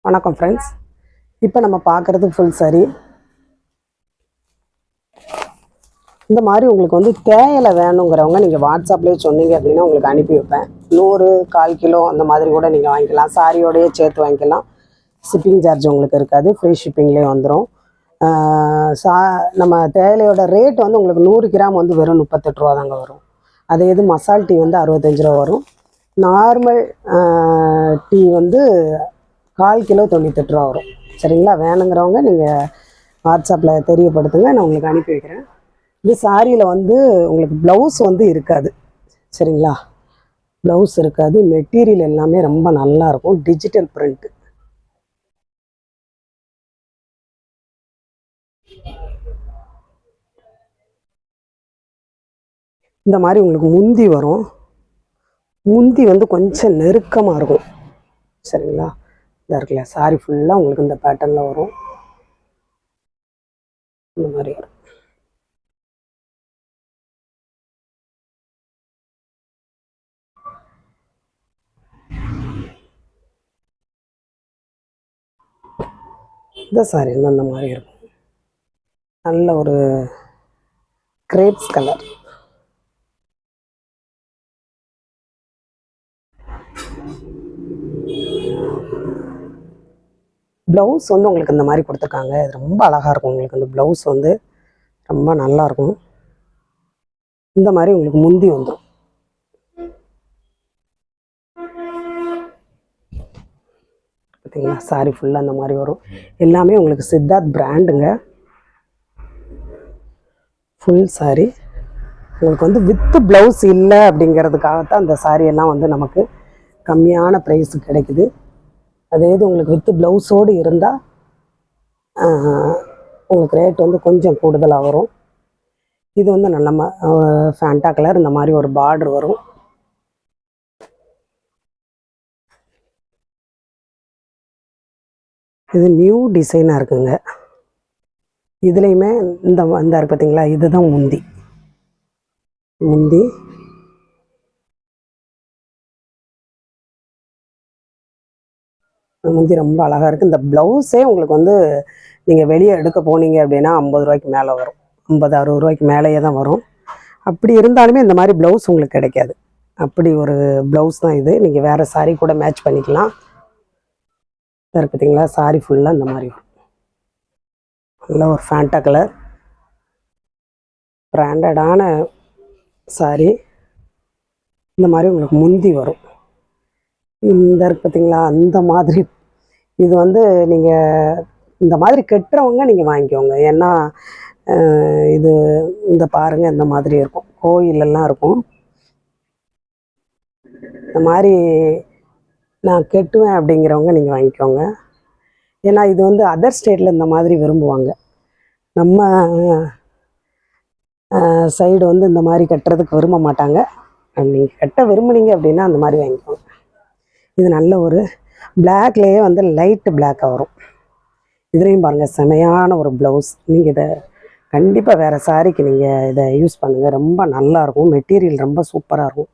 வணக்கம் ஃப்ரெண்ட்ஸ். இப்போ நம்ம பார்க்குறது ஃபுல் சாரி. இந்த மாதிரி உங்களுக்கு வந்து தேயிலை வேணுங்கிறவங்க நீங்கள் வாட்ஸ்அப்லேயே சொன்னீங்க அப்படின்னா உங்களுக்கு அனுப்பி வைப்பேன். 100 1/4 கிலோ அந்த மாதிரி கூட நீங்கள் வாங்கிக்கலாம். சாரியோடையே சேர்த்து வாங்கிக்கலாம். ஷிப்பிங் சார்ஜ் உங்களுக்கு இருக்காது, ஃப்ரீ ஷிப்பிங்லேயே வந்துடும். நம்ம தேயிலையோட ரேட் வந்து உங்களுக்கு 100 கிராம் வந்து வெறும் 38 ரூபா தாங்க வரும். அதே இது மசால் டீ வந்து 65 ரூபா வரும். நார்மல் டீ வந்து 1/4 கிலோ 98 ரூபா வரும். சரிங்களா? வேணுங்கிறவங்க நீங்கள் வாட்ஸ்அப்பில் தெரியப்படுத்துங்க, நான் உங்களுக்கு அனுப்பி வைக்கிறேன். இது சாரியில் வந்து உங்களுக்கு ப்ளவுஸ் வந்து இருக்காது. சரிங்களா? ப்ளவுஸ் இருக்காது. மெட்டீரியல் எல்லாமே ரொம்ப நல்லாயிருக்கும். Digital print. இந்த மாதிரி உங்களுக்கு முந்தி வரும். முந்தி வந்து கொஞ்சம் நெருக்கமாக இருக்கும். சரிங்களா? இதாக இருக்குல்ல, சாரி ஃபுல்லாக உங்களுக்கு இந்த பேட்டர்னில் வரும். இந்த மாதிரி வரும். இந்த சாரி வந்து அந்த மாதிரி இருக்கும். நல்ல ஒரு கிரேப்ஸ் கலர். ப்ளவுஸ் வந்து உங்களுக்கு இந்த மாதிரி கொடுத்துருக்காங்க. இது ரொம்ப அழகாக இருக்கும். உங்களுக்கு அந்த ப்ளவுஸ் வந்து ரொம்ப நல்லாயிருக்கும். இந்த மாதிரி உங்களுக்கு முந்தி வந்துடும். பார்த்தீங்களா? சாரி ஃபுல்லாக அந்த மாதிரி வரும். எல்லாமே உங்களுக்கு சித்தார்த் பிராண்டுங்க. ஃபுல் சாரி உங்களுக்கு வந்து வித்து ப்ளவுஸ் இல்லை அப்படிங்கிறதுக்காகத்தான் அந்த சாரியெல்லாம் வந்து நமக்கு கம்மியான ப்ரைஸுக்கு கிடைக்குது. அதே இது உங்களுக்கு வித்து ப்ளவுஸோடு இருந்தால் உங்களுக்கு ரேட் வந்து கொஞ்சம் கூடுதலாக வரும். இது வந்து நல்ல ஃபேண்டா கலர். இந்த மாதிரி ஒரு பார்டர் வரும். இது நியூ டிசைனாக இருக்குங்க. இதுலேயுமே இந்த இருக்கு பார்த்தீங்களா? இதுதான் முந்தி. முந்தி முந்தி ரொம்ப அழகாக இருக்குது. இந்த ப்ளவுஸே உங்களுக்கு வந்து நீங்கள் வெளியே எடுக்க போனீங்க அப்படின்னா 50 ரூபாய்க்கு மேலே வரும். 50-60 ரூபாய்க்கு மேலேயே தான் வரும். அப்படி இருந்தாலுமே இந்த மாதிரி ப்ளவுஸ் உங்களுக்கு கிடைக்காது. அப்படி ஒரு ப்ளவுஸ் தான் இது. நீங்கள் வேறு சாரி கூட மேட்ச் பண்ணிக்கலாம். இருக்கு பார்த்தீங்களா? சாரி ஃபுல்லாக இந்த மாதிரி வரும். நல்ல ஒரு ஃபேண்டா கலர், பிராண்டடான சாரி. இந்த மாதிரி உங்களுக்கு முந்தி வரும். இந்த இருக்கு பார்த்தீங்களா? அந்த மாதிரி இது வந்து நீங்கள் இந்த மாதிரி கட்டுறவங்க நீங்கள் வாங்கிக்கோங்க. ஏன்னா இது இந்த பாருங்கள், இந்த மாதிரி இருக்கும். கோயிலெல்லாம் இருக்கும். இந்த மாதிரி நான் கட்டுவேன் அப்படிங்கிறவங்க நீங்கள் வாங்கிக்கோங்க. ஏன்னா இது வந்து அதர் ஸ்டேட்டில் இந்த மாதிரி விரும்புவாங்க. நம்ம சைடு வந்து இந்த மாதிரி கட்டுறதுக்கு விரும்ப மாட்டாங்க. நீங்கள் கட்ட விரும்புனீங்க அப்படின்னா அந்த மாதிரி வாங்கிக்கோங்க. இது நல்ல ஒரு பிளாக்லேயே வந்து லைட்டு பிளாக்காக வரும். இதுலேயும் பாருங்கள், செமையான ஒரு ப்ளவுஸ். நீங்கள் இதை கண்டிப்பாக வேறு சாரிக்கு நீங்கள் இதை யூஸ் பண்ணுங்கள். ரொம்ப நல்லாயிருக்கும். மெட்டீரியல் ரொம்ப சூப்பராக இருக்கும்.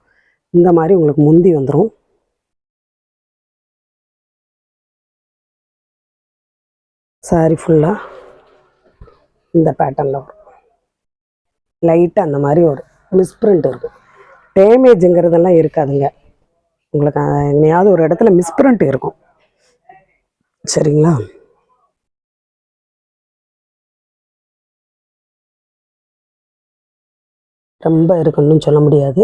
இந்த மாதிரி உங்களுக்கு முந்தி வந்துடும். சாரி ஃபுல்லாக இந்த பேட்டர்னில் வரும். லைட்டாக அந்த மாதிரி ஒரு மிஸ்பிரிண்ட் இருக்கும். டேமேஜுங்கிறதெல்லாம் இருக்காதுங்க. உங்களுக்கு எங்கேயாவது ஒரு இடத்துல மிஸ்பிரிண்ட் இருக்கும். சரிங்களா? ரொம்ப இருக்குன்னு சொல்ல முடியாது.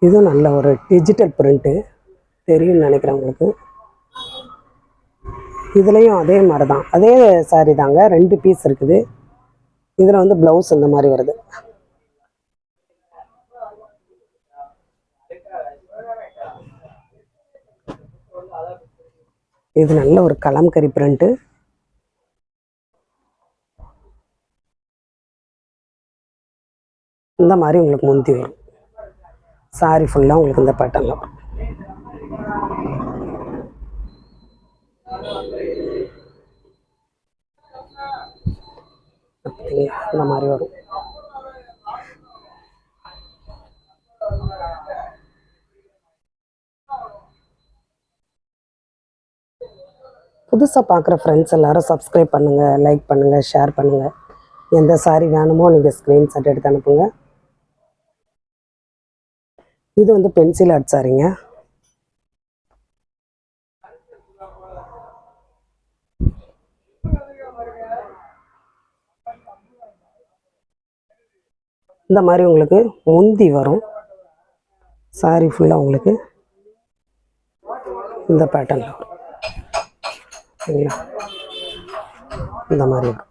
இதுவும் நல்ல ஒரு டிஜிட்டல் பிரிண்ட்டு தெரியும்னு நினைக்கிறேன் உங்களுக்கு. இதுலேயும் அதே மாதிரி தான், அதே சாரி தாங்க. 2 பீஸ் இருக்குது. இதில் வந்து ப்ளவுஸ் இந்த மாதிரி வருது. இது நல்ல ஒரு கலம்கரி பிரிண்ட்டு. இந்த மாதிரி உங்களுக்கு முந்தி வரும். சாரி ஃபுல்லாக உங்களுக்கு இந்த பேட்டர்னில் வரும். இந்த மாதிரி வரும். புதுசாக பார்க்குற ஃப்ரெண்ட்ஸ் எல்லோரும் சப்ஸ்கிரைப் பண்ணுங்கள், லைக் பண்ணுங்கள், ஷேர் பண்ணுங்கள். எந்த சாரி வேணுமோ நீங்கள் ஸ்க்ரீன்ஷாட் எடுத்து அனுப்புங்க. இது வந்து பென்சில் ஆர்ட் சாரிங்க. இந்த மாதிரி உங்களுக்கு முந்தி வரும். சாரி ஃபுல்லாக உங்களுக்கு இந்த பேட்டர்ன் வரும். சரிங்களா? இந்த மாதிரி வரும்.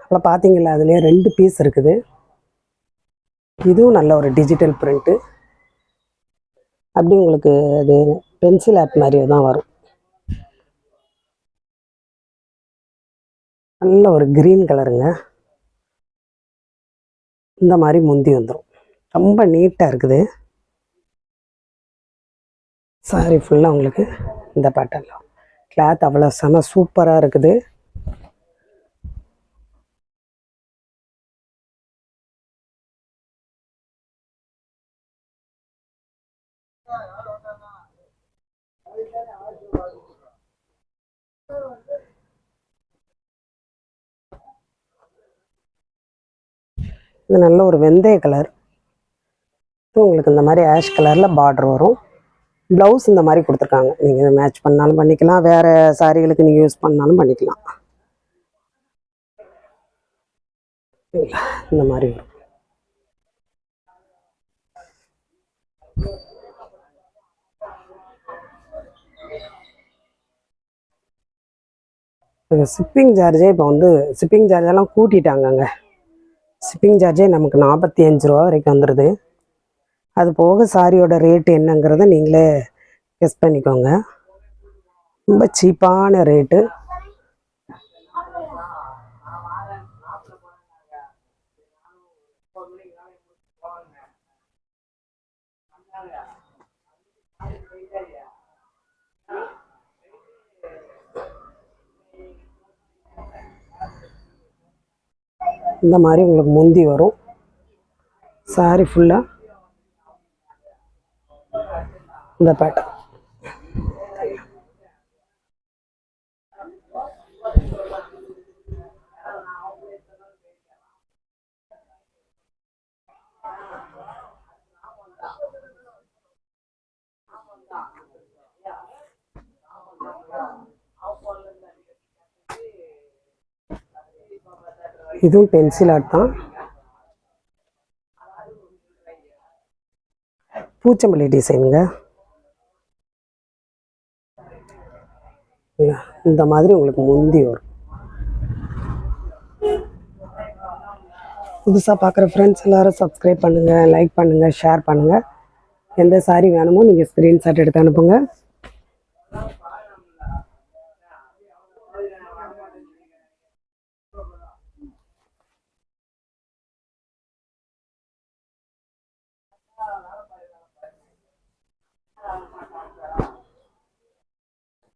அதில் பார்த்தீங்களா, அதுலேயே 2 பீஸ் இருக்குது. இதுவும் நல்ல ஒரு டிஜிட்டல் பிரிண்ட்டு. அப்படி உங்களுக்கு அது பென்சில் ஆர்ட் மாதிரியே தான் வரும். நல்ல ஒரு க்ரீன் கலருங்க. இந்த மாதிரி முந்தி வந்துடும். ரொம்ப நீட்டாக இருக்குது. சாரி ஃபுல்லாக உங்களுக்கு இந்த பேட்டர்னில். கிளாத் அவ்வளோ செம சூப்பராக இருக்குது. இது நல்ல ஒரு வெந்தய கலர். உங்களுக்கு இந்த மாதிரி ஆஷ் கலரில் பார்டர் வரும். ப்ளவுஸ் இந்த மாதிரி கொடுத்துருக்காங்க. நீங்கள் இதை மேட்ச் பண்ணாலும் பண்ணிக்கலாம், வேறு சாரிகளுக்கு நீங்கள் யூஸ் பண்ணாலும் பண்ணிக்கலாம். இந்த மாதிரி வரும். ஷிப்பிங் சார்ஜே இப்போ வந்து ஷிப்பிங் சார்ஜெல்லாம் கூட்டிட்டாங்கங்க. ஷிப்பிங் சார்ஜே நமக்கு 45 ரூபா வரைக்கும் வந்துடுது. அது போக சாரியோட ரேட்டு என்னங்கிறத நீங்களே கெஸ் பண்ணிக்கோங்க. ரொம்ப சீப்பான ரேட்டு. இந்த மாதிரி உங்களுக்கு முந்தி வரும். சாரி ஃபுல்லாக இந்த பேட்டர்ன். இதுவும் பென்சில் ஆர்ட் தான். பூச்சம்பள்ளி டிசைனுங்க. இந்த மாதிரி உங்களுக்கு முந்தி வரும். புதுசாக பார்க்குற ஃப்ரெண்ட்ஸ் எல்லோரும் சப்ஸ்கிரைப் பண்ணுங்கள், லைக் பண்ணுங்கள், ஷேர் பண்ணுங்கள். எந்த சாரி வேணுமோ நீங்கள் ஸ்க்ரீன்ஷாட் எடுத்து அனுப்புங்க.